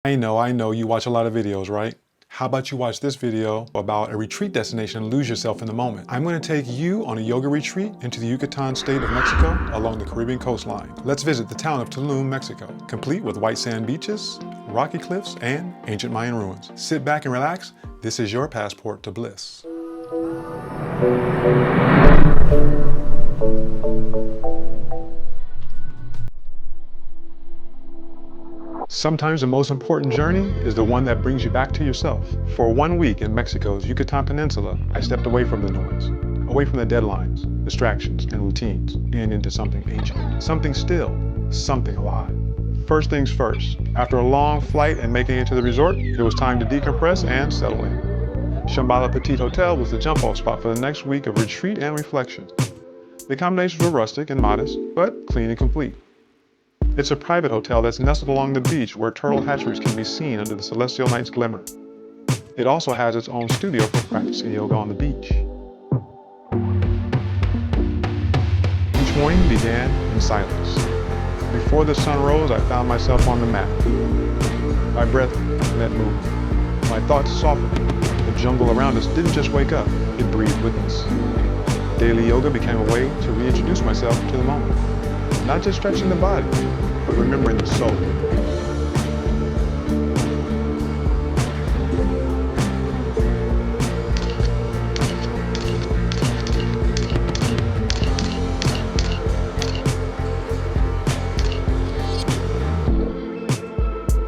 I know, you watch a lot of videos, right? How about you watch this video about a retreat destination and lose yourself in the moment? I'm going to take you on a yoga retreat into the Yucatan state of Mexico along the Caribbean coastline. Let's visit the town of Tulum, Mexico, complete with white sand beaches, rocky cliffs, and ancient Mayan ruins. Sit back and relax. This is your passport to bliss. Sometimes the most important journey is the one that brings you back to yourself. For 1 week in Mexico's Yucatan Peninsula, I stepped away from the noise, away from the deadlines, distractions, and routines, and into something ancient, something still, something alive. First things first, after a long flight and making it to the resort, it was time to decompress and settle in. Shambala Petit Hotel was the jump-off spot for the next week of retreat and reflection. The accommodations were rustic and modest, but clean and complete. It's a private hotel that's nestled along the beach where turtle hatcheries can be seen under the celestial night's glimmer. It also has its own studio for practicing yoga on the beach. Each morning began in silence. Before the sun rose, I found myself on the mat. My breath met movement. My thoughts softened. The jungle around us didn't just wake up, it breathed witness. Daily yoga became a way to reintroduce myself to the moment. Not just stretching the body, but remembering the soul.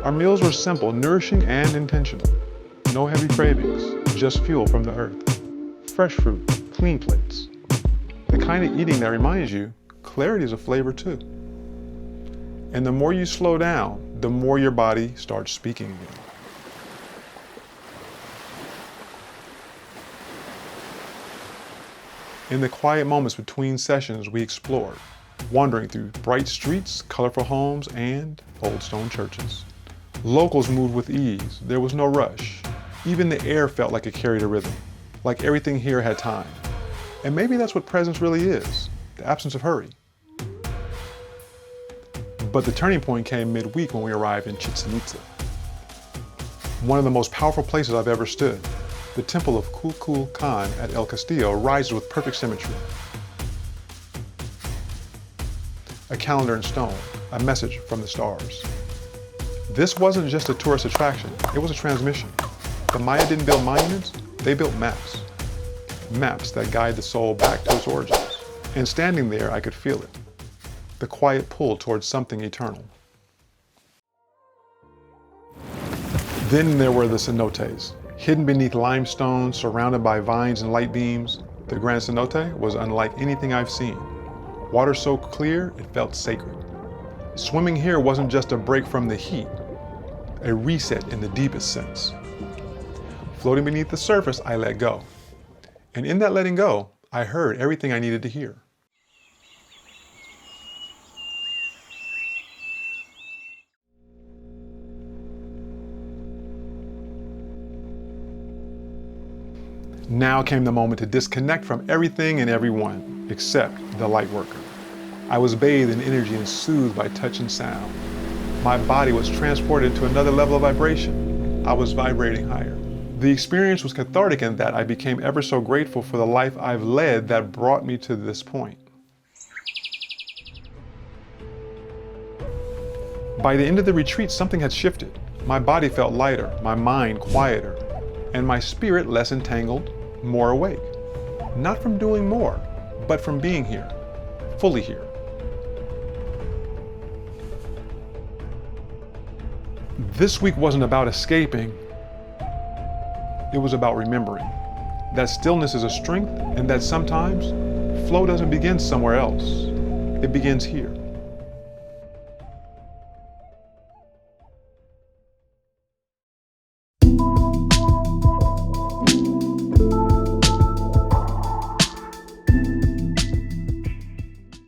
Our meals were simple, nourishing, and intentional. No heavy cravings, just fuel from the earth. Fresh fruit, clean plates. The kind of eating that reminds you clarity is a flavor too. And the more you slow down, the more your body starts speaking again. In the quiet moments between sessions, we explored, wandering through bright streets, colorful homes, and old stone churches. Locals moved with ease. There was no rush. Even the air felt like it carried a rhythm, like everything here had time. And maybe that's what presence really is, the absence of hurry. But the turning point came midweek when we arrived in Chichén Itzá. One of the most powerful places I've ever stood. The Temple of Kukulcán at El Castillo rises with perfect symmetry. A calendar in stone, a message from the stars. This wasn't just a tourist attraction, it was a transmission. The Maya didn't build monuments, they built maps. Maps that guide the soul back to its origins. And standing there, I could feel it. The quiet pull towards something eternal. Then there were the cenotes. Hidden beneath limestone, surrounded by vines and light beams, the Gran Cenote was unlike anything I've seen. Water so clear, it felt sacred. Swimming here wasn't just a break from the heat, a reset in the deepest sense. Floating beneath the surface, I let go. And in that letting go, I heard everything I needed to hear. Now came the moment to disconnect from everything and everyone, except the light worker. I was bathed in energy and soothed by touch and sound. My body was transported into another level of vibration. I was vibrating higher. The experience was cathartic in that I became ever so grateful for the life I've led that brought me to this point. By the end of the retreat, something had shifted. My body felt lighter, my mind quieter, and my spirit less entangled, more awake. Not from doing more, but from being here, fully here. This week wasn't about escaping, it was about remembering that stillness is a strength and that sometimes flow doesn't begin somewhere else, it begins here.